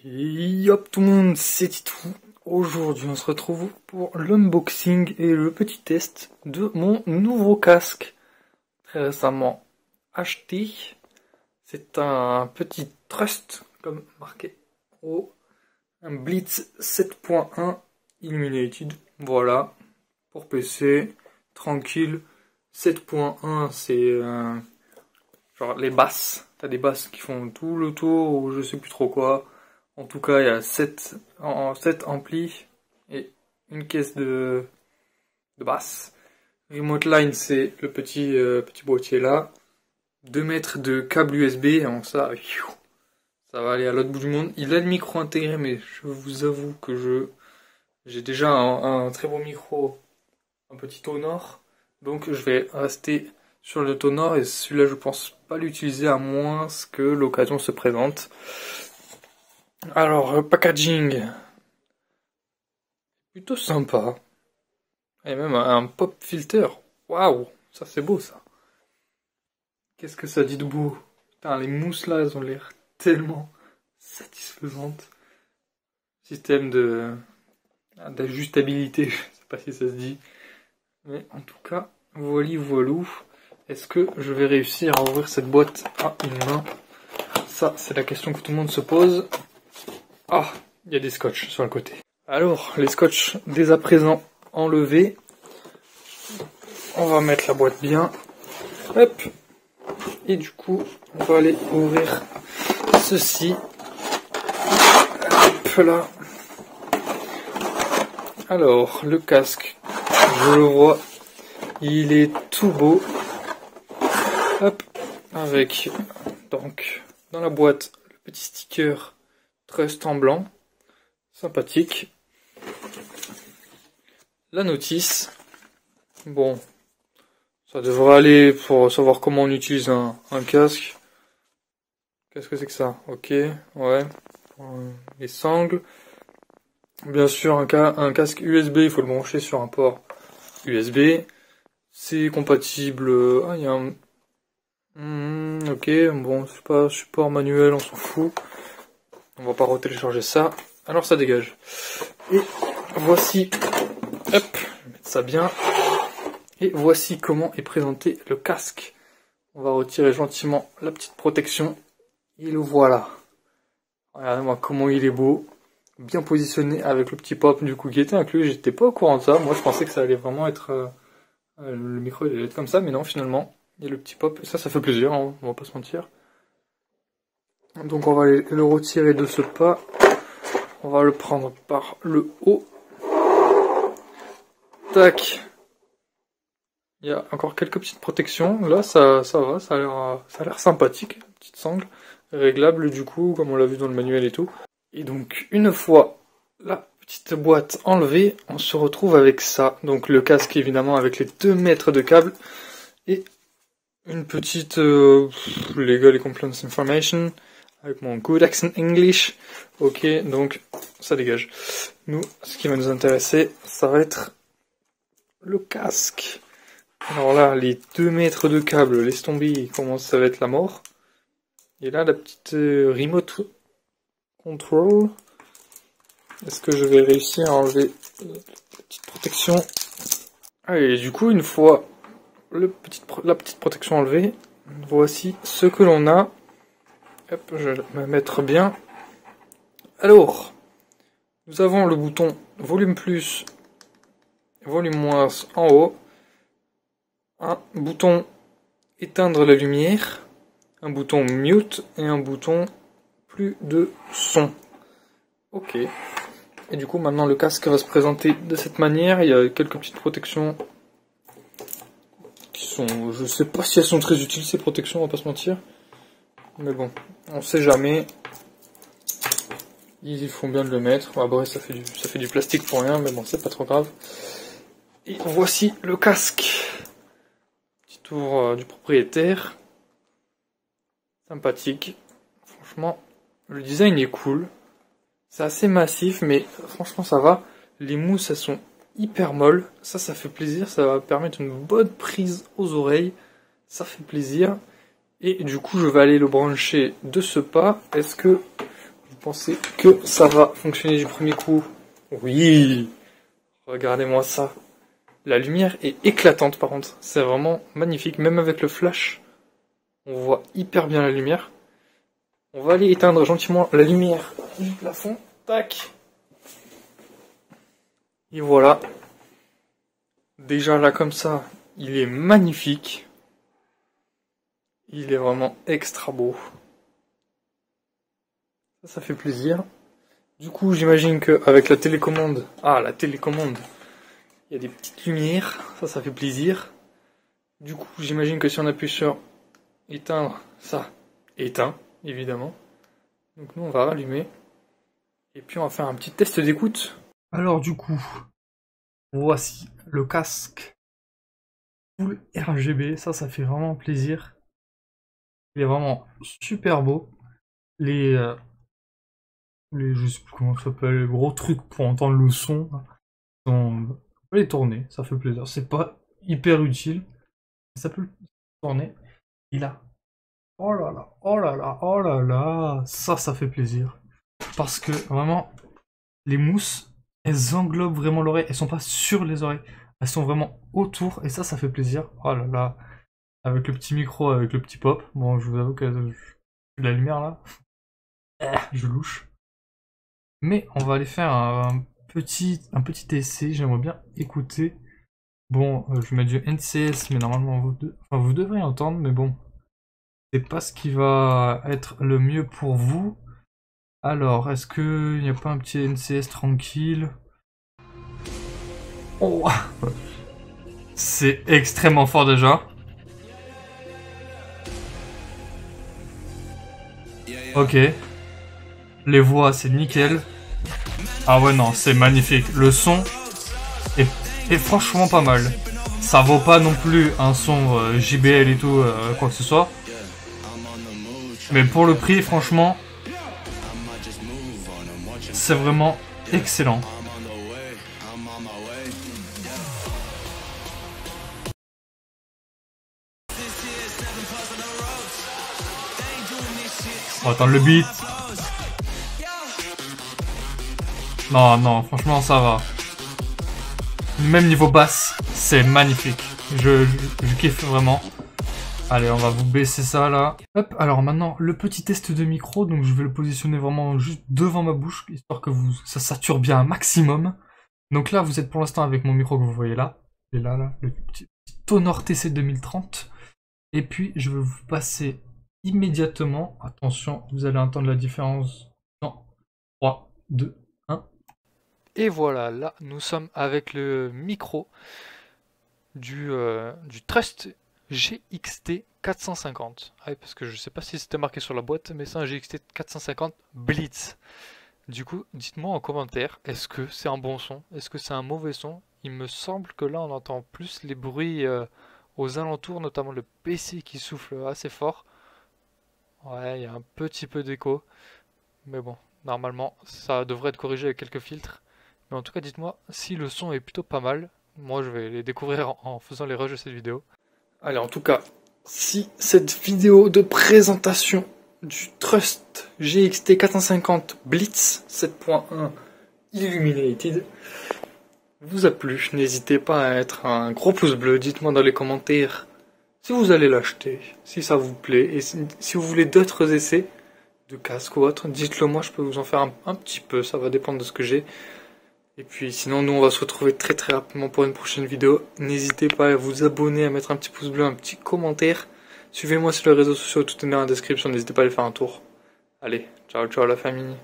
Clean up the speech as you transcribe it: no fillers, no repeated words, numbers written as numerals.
Yop tout le monde, c'est Titou. Aujourd'hui on se retrouve pour l'unboxing et le petit test de mon nouveau casque. Très récemment acheté. C'est un petit Trust, comme marqué en haut. Un Blitz 7.1 Illuminated. Voilà. Pour PC. Tranquille. 7.1 c'est genre les basses. T'as des basses qui font tout le tour ou je sais plus trop quoi. En tout cas, il y a 7 amplis et une caisse de basse. Remote line, c'est le petit boîtier là. 2 mètres de câble USB, donc ça va aller à l'autre bout du monde. Il a le micro intégré, mais je vous avoue que j'ai déjà un très beau micro, un petit Tonor. Donc je vais rester sur le Tonor et celui-là je pense pas l'utiliser à moins que l'occasion se présente. Alors, packaging, plutôt sympa. Et même un pop filter. Waouh, ça c'est beau ça. Qu'est-ce que ça dit de beau. Putain, les mousses là, elles ont l'air tellement satisfaisantes. Système d'ajustabilité, je sais pas si ça se dit. Mais en tout cas, voilou. Est-ce que je vais réussir à ouvrir cette boîte à une main? Ça, c'est la question que tout le monde se pose. Ah, il y a des scotch sur le côté. Alors, les scotch dès à présent enlevés. On va mettre la boîte bien. Hop. Et du coup, on va aller ouvrir ceci. Hop là. Alors, le casque, je le vois, il est tout beau. Hop. Avec, donc, dans la boîte, le petit sticker Trust en blanc, sympathique. La notice, bon, ça devrait aller pour savoir comment on utilise un casque. Qu'est-ce que c'est que ça? Ok, ouais, les sangles. Bien sûr, un casque USB, il faut le brancher sur un port USB. C'est compatible. Ah, il y a un. Ok, bon, c'est pas support manuel, on s'en fout. On va pas retélécharger ça. Alors ça dégage. Et voici. Hop, je vais mettre ça bien. Et voici comment est présenté le casque. On va retirer gentiment la petite protection. Et le voilà. Regardez-moi comment il est beau. Bien positionné avec le petit pop du coup qui était inclus. J'étais pas au courant de ça. Moi je pensais que ça allait vraiment être... le micro il allait être comme ça. Mais non, finalement. Il y a le petit pop. Ça fait plaisir, hein, on va pas se mentir. Donc on va le retirer de ce pas. On va le prendre par le haut. Tac. Il y a encore quelques petites protections. Là ça va, ça a l'air sympathique. Petite sangle. Réglable du coup, comme on l'a vu dans le manuel et tout. Et donc une fois la petite boîte enlevée, on se retrouve avec ça. Donc le casque évidemment avec les 2 mètres de câble. Et une petite legal compliance information. Avec mon good accent English. Ok, donc ça dégage. Nous, ce qui va nous intéresser, ça va être le casque. Alors là, les 2 mètres de câble, laisse tomber, ça va être la mort. Et là, la petite remote control. Est-ce que je vais réussir à enlever la petite protection? Allez, du coup, une fois la petite protection enlevée, voici ce que l'on a. Hop, je vais me mettre bien. Alors, nous avons le bouton volume plus, volume moins en haut. Un bouton éteindre la lumière. Un bouton mute et un bouton plus de son. Ok. Et du coup, maintenant le casque va se présenter de cette manière. Il y a quelques petites protections qui sont... Je sais pas si elles sont très utiles ces protections, on va pas se mentir. Mais bon, on sait jamais. Ils font bien de le mettre. Ah bah ouais, ça fait du plastique pour rien, mais bon, c'est pas trop grave. Et voici le casque. Petit tour du propriétaire. Sympathique. Franchement, le design est cool. C'est assez massif, mais franchement ça va. Les mousses, elles sont hyper molles. Ça fait plaisir. Ça va permettre une bonne prise aux oreilles. Ça fait plaisir. Et du coup, je vais aller le brancher de ce pas. Est-ce que vous pensez que ça va fonctionner du premier coup? Oui! Regardez-moi ça. La lumière est éclatante par contre. C'est vraiment magnifique. Même avec le flash, on voit hyper bien la lumière. On va aller éteindre gentiment la lumière du plafond. Tac! Et voilà. Déjà là comme ça, il est magnifique. Il est vraiment extra beau. Ça fait plaisir. Du coup, j'imagine qu'avec la télécommande... Ah, la télécommande. Il y a des petites lumières. Ça fait plaisir. Du coup, j'imagine que si on appuie sur éteindre, ça éteint, évidemment. Donc nous, on va rallumer. Et puis, on va faire un petit test d'écoute. Alors du coup, voici le casque full RGB. Ça fait vraiment plaisir. Il est vraiment super beau. Je sais plus comment ça s'appelle, les gros trucs pour entendre le son, on peut les tourner, ça fait plaisir. C'est pas hyper utile, mais ça peut tourner. Et là, oh là là, oh là là, oh là là, ça fait plaisir. Parce que vraiment, les mousses, elles englobent vraiment l'oreille, elles sont pas sur les oreilles, elles sont vraiment autour, et ça fait plaisir. Oh là là, avec le petit micro, avec le petit pop. Bon, je vous avoue que j'ai de la lumière là, je louche. Mais on va aller faire un petit essai, j'aimerais bien écouter. Bon, je vais mettre du NCS, mais normalement vous devrez entendre, mais bon, c'est pas ce qui va être le mieux pour vous. Alors, est-ce qu'il n'y a pas un petit NCS tranquille? Oh, c'est extrêmement fort déjà. Ok. Les voix, c'est nickel. Ah ouais, non, c'est magnifique. Le son est franchement pas mal. Ça vaut pas non plus un son JBL et tout, quoi que ce soit. Mais pour le prix, franchement, c'est vraiment excellent. On va attendre le beat. Non, franchement, ça va. Même niveau basse, c'est magnifique. Je kiffe vraiment. Allez, on va vous baisser ça là. Hop, alors maintenant, le petit test de micro. Donc je vais le positionner vraiment juste devant ma bouche, histoire que ça sature bien un maximum. Donc là, vous êtes pour l'instant avec mon micro que vous voyez là. Et là, le petit Tonor TC 2030. Et puis, je vais vous passer immédiatement. Attention, vous allez entendre la différence dans 3, 2, 1. Et voilà, là, nous sommes avec le micro du Trust GXT 450. Ah oui, parce que je sais pas si c'était marqué sur la boîte, mais c'est un GXT 450 Blitz. Du coup, dites-moi en commentaire, est-ce que c'est un bon son? Est-ce que c'est un mauvais son? Il me semble que là, on entend plus les bruits aux alentours, notamment le PC qui souffle assez fort. Ouais, il y a un petit peu d'écho. Mais bon, normalement, ça devrait être corrigé avec quelques filtres. Mais en tout cas, dites-moi si le son est plutôt pas mal. Moi, je vais les découvrir en faisant les rushs de cette vidéo. Allez, en tout cas, si cette vidéo de présentation du Trust GXT 450 Blitz 7.1 Illuminated vous a plu, n'hésitez pas à mettre un gros pouce bleu. Dites-moi dans les commentaires si vous allez l'acheter, si ça vous plaît, et si vous voulez d'autres essais de casque ou autre, dites-le moi, je peux vous en faire un petit peu, ça va dépendre de ce que j'ai. Et puis sinon, nous on va se retrouver très rapidement pour une prochaine vidéo. N'hésitez pas à vous abonner, à mettre un petit pouce bleu, un petit commentaire. Suivez-moi sur les réseaux sociaux, tout est dans la description, n'hésitez pas à aller faire un tour. Allez, ciao la famille.